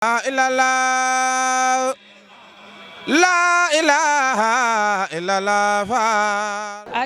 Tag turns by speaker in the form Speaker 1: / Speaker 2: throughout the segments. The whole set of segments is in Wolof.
Speaker 1: illallah la ilaha illallah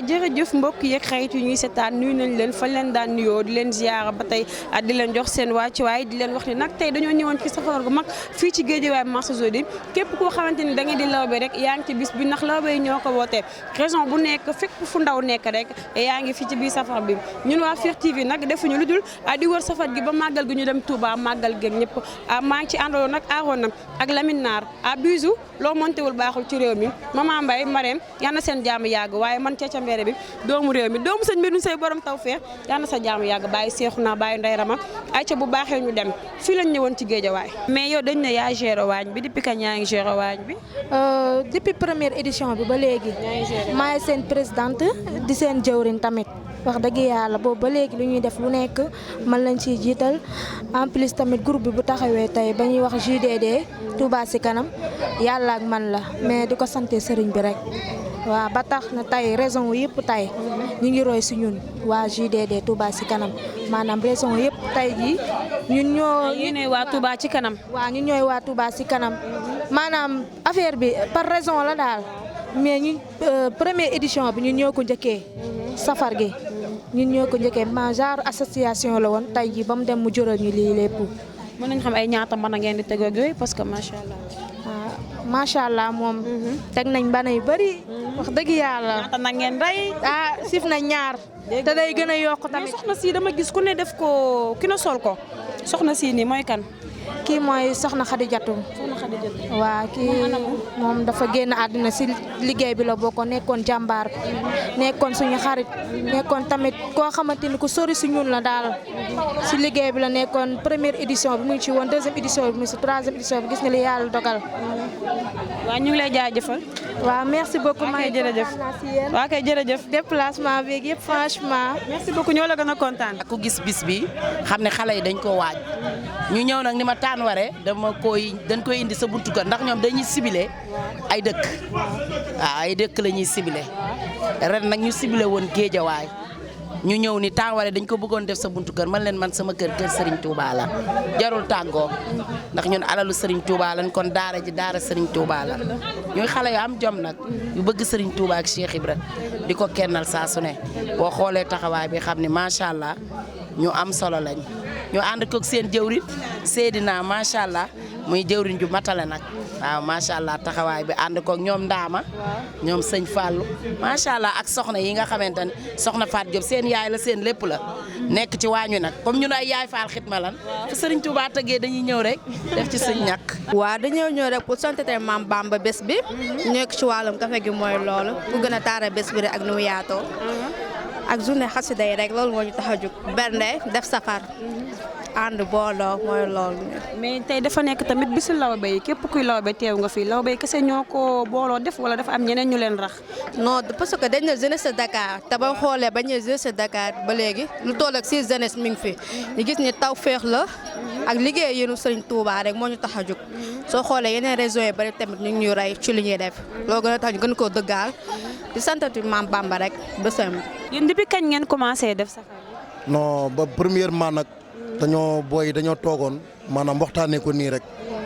Speaker 2: jërëjëf mbokk yeeg xarit yu ñuy seetaan nuyu nañ leen fa leen daan nuyoo di leen ziyaara ba tey di leen jox seen wàccuwaay di leen wax ni nag tey dañoo ñëwoon ci safar gu mag fii ci Guédiawaye marché Zodi képp koo xamante ni da ngeen di lawbe rek yaa ngi ci bis bi ndax lawbe yi ñoo ko wootee région bu nekk fépp fu ndaw nekk rek yaa ngi fii ci biir safar bi ñun waa Fekh TV nag defuñu lu dul di wër safar gi ba màggal gi ñu dem Touba màggal gi ñëpp maa ngi ci àndaloon nag Arona ak Lamine Naar Bijou loo montewul baaxul ci réew mi Mama Mbaye Marème yal na seen jaamu yàgg waaye man Ceeca Mbere bi doomu réew mi doomu sëñ Mbirou Seye borom Tawfekh yal na sa jaamu yàgg bàyyi seexu naa bàyyi ndey rama ay ca bu baaxee ñu dem fii lañ ñëwoon ci Guédiawaye mais yow dañ ne yaa géré waañ bi depuis kañ yaa ngi géré waañ bi
Speaker 3: depuis première édition bi ba léegi maay seen présidente di seen jëwriñ tamit wax dëgg yàlla boobu ba léegi lu ñuy def lu nekk man lañ ciy jiital en plus tamit groupe bi bu taxawee tey ba ñuy wax JDD Touba si kanam yàlla ak man la mais di ko sante sëriñ bi rek waaw ba tax na tey raison yëpp tey ñu ngi roy si ñun waa JDD Touba si kanam maanaam raison yëpp tey jii ñun ñoo
Speaker 2: yéene waa Touba ci kanam
Speaker 3: waaw ñun ñooy waa Touba si kanam maanaam affaire bi par raison la daal mais ñun première édition bi ñun ñoo ko njëkkee safar gi ñun ñoo ko njëkkee ma genre association la woon tey jii ba mu dem mu jural ñu lii lépp.
Speaker 2: mën nañ xam ay ñaata mën a ngeen di teg ak yooyu parce que macha allah.
Speaker 3: macha allah moom. teg nañ bana yu bëri. wax dëgg yàlla.
Speaker 2: ñaata nag ngeen rey.
Speaker 3: sif na ñaar. te day gën a yokk tamit.
Speaker 2: mais soxna si dama gis ku ne def ko ki na sol ko soxna si nii mooy kan.
Speaker 3: kii mooy soxna Xadijatu.
Speaker 2: soxna Xadijatu.
Speaker 3: waa kii moom dafa génn àddina si liggéey bi la bokkoon nekkoon jàmbaar nekkoon suñu xarit nekkoon tamit koo xamante ni ku sori si ñun la daal si liggéey bi la nekkoon première édition bi mu ngi ci woon deuxième édition bi mu ngi si troisième édition bi gis nga li yàlla dogal.
Speaker 2: waaw ñu ngi lay jaajëfal.
Speaker 3: waaw merci beaucoup.
Speaker 2: maa ngi jërëjëf waaw kay jërëjëf.
Speaker 3: déplacement beeg yëpp franchement.
Speaker 2: merci beaucoup ñoo la gën a kontaan.
Speaker 4: ku gis bis bi xam ne xale yi dañ koo waaj ñu ñëw nag ni ma taan waree dañ koy indi sa buntu kër ndax ñoom dañuy ciblé ay dëkk waaw ay dëkk la ñuy ciblé ren nag ñu ciblé woon Guédiawaye ñu ñëw ni taan waree dañ ko bëggoon def sa buntu kër man leen man sama kër Serigne Touba la jarul tàggoo ndax ñun alalu Serigne Touba lañ kon daara ji daara Serigne Touba la ñuy xale yu am jom nag yu bëgg Serigne Touba ak Cheikh Ibra di ko kennal saa su ne boo xoolee taxawaay bi xam ne macha allah ñu am solo lañ ñu ànd koog seen jëwriñ Seydina macha allah muy jëwriñ ju matale nag waaw macha allah taxawaay bi ànd koog ñoom Ndaama ñoom sëñ Fallou macha allah ak soxna yi nga xamante ne soxna Fatou Diop seen yaay la seen lépp la nekk ci waañu nag comme ñun ay yaay Fall xitma lan fu Serigne Touba tëggee dañuy ñëw rek def ci suñ ñàkk.
Speaker 5: waaw dañoo ñëw rek pour sant Maam Bamba bés bi nekk ci wàllum kafe gi mooy loolu pour gën a taara bés bi rek ak nu mu yaatoo ak journée xasida yi rek loolu moo ñu tax a jóg bernde def safar ànd booloo mooy loolu.
Speaker 2: mais tey dafa nekk tamit bisu lawbe yi képp kuy lawbe teew nga fii lawbe yi kese ñoo ko booloo def wala dafa am ñeneen ñu leen rax.
Speaker 5: non parce que dañ ne jeunesse de Dakar te ba xoolee bañ ne jeunesse de Dakar ba léegi lu toll ak 6 jeunesse mi ngi fi ñu gis ni Tawfekh la ak liggéey yéenu Serigne Touba rek moo ñu tax a jóg soo xoolee yeneen régions yi bari tamit ñu ngi ñuy rey ci li ñuy def loo gën a tax ñu gën koo dëggaal di santati Maam Bamba rek bésam.
Speaker 2: yéen depuis kañ ngeen commencé def safar bi.
Speaker 6: non ba premièrement nag dañoo toogoon maanaam waxtaanee ko nii rek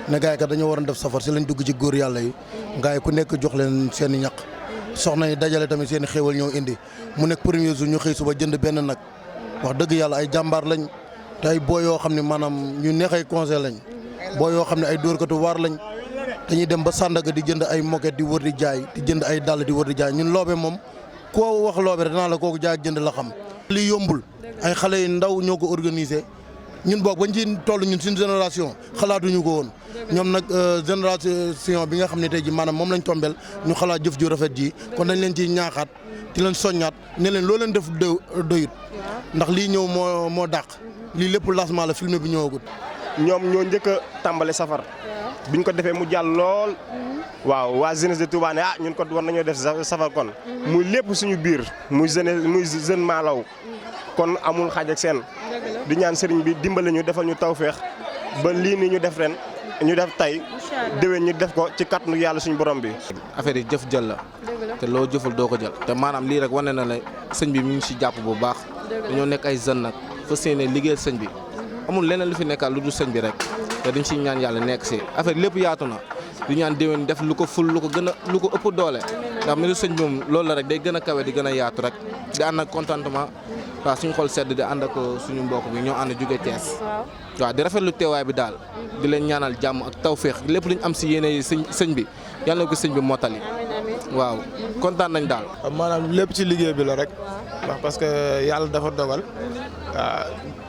Speaker 6: ne gars yi kat dañoo waroon def safar si lañ dugg ci góor yàlla yi gars yi ku nekk jox leen seen i ñaq soxna yi dajale tamit seen i xéewal ñëw indi mu nekk premier jour ñu xëy suba jënd benn nag wax dëgg yàlla ay jàmbaar lañ te ay boo yoo xam ne maanaam ñu neex ay conseil lañ boo yoo xam ne ay dóorkatu waar lañ dañuy dem ba Sandaga di jënd ay moquette di wër di jaay di jënd ay dàll di wër di jaay ñun loobe moom koo wax loobe rek danaa la kooku jaay jënd la xam. lii yombul ay xale yu ndaw ñoo ko organisé ñun boog bañ ci toll ñun suñu génération xalaatuñu ko woon ñoom nag génération bi nga xam ne tey ji maanaam moom lañ tombel ñu xalaat jëf ju rafet ji kon dañ leen ciy ñaaxaat di leen soññaat ne leen loo leen def doyut ndax lii ñëw moo dàq lii lépp lancement la film bi ñëwagut.
Speaker 7: ñoom ñoo njëkk a tàmbale safar biñ ko defee mu jàll lool waaw waa jeunesse de Touba ne ñun ko war nañoo def safar kon muy lépp suñu biir muy jeune maalaw kon amul xaaj ak seen di ñaan sëriñ bi dimbale ñu defal ñu tawféex ba lii ni ñu def ren ñu def tey déwén ñu def ko ci kàttanu yàlla suñu borom bi.
Speaker 8: affaire yi jëf jël la te loo jëful doo ko jël te maanaam lii rek wane na ne sëñ bi mi ngi si jàpp bu baax dañoo nekk ay jeunes nag fas yéene liggéeyal sëñ bi amul leneen lu fi nekkal lu dul sëñ bi rek te dañ siy ñaan yàlla nekk si affaire lépp yaatu na di ñaan déwén def lu ko ful lu ko gën a lu ko ëpp doole ndax mbiru sëñ bi moom loolu la rek day gën a kawe di gën a yaatu rek di ànd ak contentement waaw suñu xol sedd di ànd ak suñu mbokk bi ñoo ànd jóge Thiès waaw di rafetlu teewaay bi daal di leen ñaanal jàmm ak tawféex lépp lu ñu am si yéene sëñ bi yàlla na ko sëñ bi mottali waaw kontaan nañ daal.
Speaker 9: maanaam lépp ci liggéey bi la rek ndax parce que yàlla dafa dogal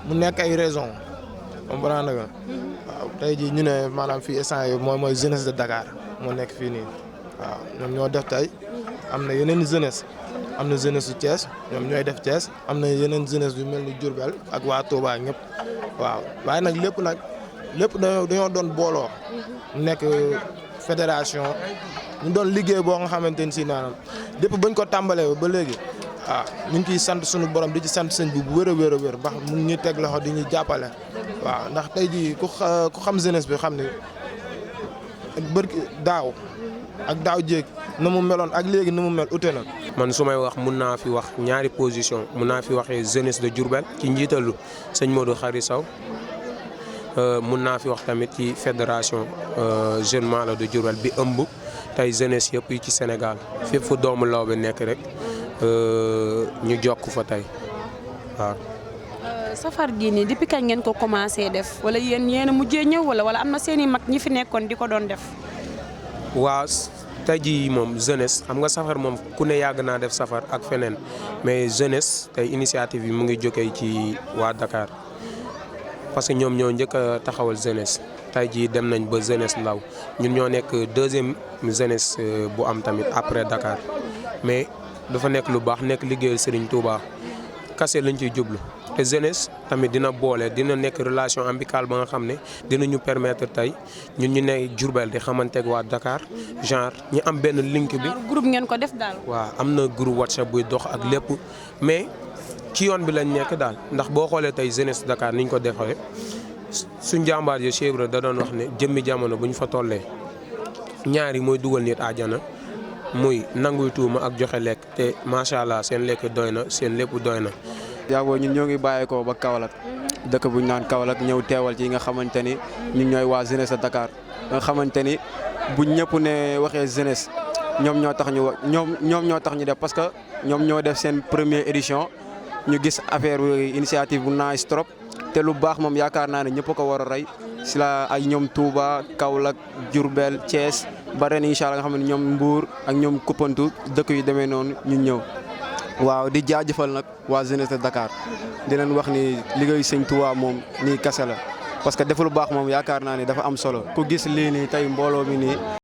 Speaker 9: mu nekk ay raison comprendre nga waaw tey jii ñu ne maanaam fii instant yi mooy jeunesse de Dakar moo nekk fii nii waaw ñoom ñoo def tey am na yeneen jeunesse am na jeunesse su Thiès ñoom ñooy def Thiès am na yeneen jeunesse yu mel ni Diourbel ak waa Touba ñëpp waaw waaye nag lépp dañoo doon booloo mu nekk fédération ñu doon liggéey boo nga xamante ni si naanam lépp bañ ko tàmbalee ba léegi waaw ñu ngi ciy sant suñu borom di ci sant sëñ bi bu wér a wér ndax mu ngi ñuy teg loxo di ñuy jàppale waaw ndax tey jii ku xam jeunesse bi xam ne bërki daaw ak daaw jéeg na mu meloon ak léegi na mu mel ute na.
Speaker 10: man su may wax mun naa fi wax ñaari position mun naa fi waxee jeunesse de Diourbel ci njiitalu sëñ Modou Khary Sow mun naa fi wax tamit ci fédération jeune Malo de Diourbel bi ëmb tey jeunesse yëpp yi ci Sénégal fépp fu doomu Lawbe nekk rek ñu jokk fa tey waaw.
Speaker 2: safar gi nii depuis kañ ngeen ko commencé def wala yéen a mujjee ñëw wala am na seen i mag ñi fi nekkoon di ko doon def.
Speaker 10: waaw tey jii moom jeunesse xam nga safar moom ku ne yàgg naa def safar ak feneen mais jeunesse tey initiative yi mu ngi jógee ci waa Dakar parce que ñoom ñoo njëkk a taxawal jeunesse tey jii dem nañ ba jeunesse ndaw ñun ñoo nekk deuxième jeunesse bu am tamit après Dakar mais dafa nekk lu baax nekk liggéeyal Serigne Touba kase lañ ciy jublu. te jeunesse tamit dina boole dina nekk relation amicale ba nga xam ne dinañu permettre tey ñun ñu ne Diourbel di xamanteeg waa Dakar genre ñu am benn link bi.
Speaker 2: groupe ngeen ko def daal.
Speaker 10: waaw am na groupe WhatsApp buy dox ak lépp mais ci yoon bi lañ nekk daal ndax boo xoolee tey jeunesse Dakar niñ ko defee suñ jàmbaar yi Cheikh Ibra da doon wax ne jëmmi jamono bu ñu fa tollee ñaari mooy dugal nit àjjana muy nanguy tuuma ak joxe lekk te macha allah seen lekk doy na seen lépp doy na.
Speaker 11: yaa booy ñun ñoo ngi bàyyeekoo ba Kaolack dëkk bu ñu naan Kaolack ñëw teewal ci yi nga xamante ni ñun ñooy waa jeunesse de Dakar nga xamante ni bu ñëpp ne waxee jeunesse ñoom ñoo tax ñu def parce que ñoom ñoo def seen première édition ñu gis affaire initiative bu nice trop te lu baax moom yaakaar naa ne ñëpp ko war a roy si la ay ñoom Touba Kaolack Diourbel Thiès ba ren incha allah nga xam ne ñoom Mbour ak ñoom Koupantou dëkk yu demee noonu ñu ñëw. waaw di jaajëfal nag waa jeunesse de Dakar di leen wax ni liggéeyu sëñ Touba moom nii kese la parce que def lu baax moom yaakaar naa ni dafa am solo ku gis lii nii tey mbooloo mi nii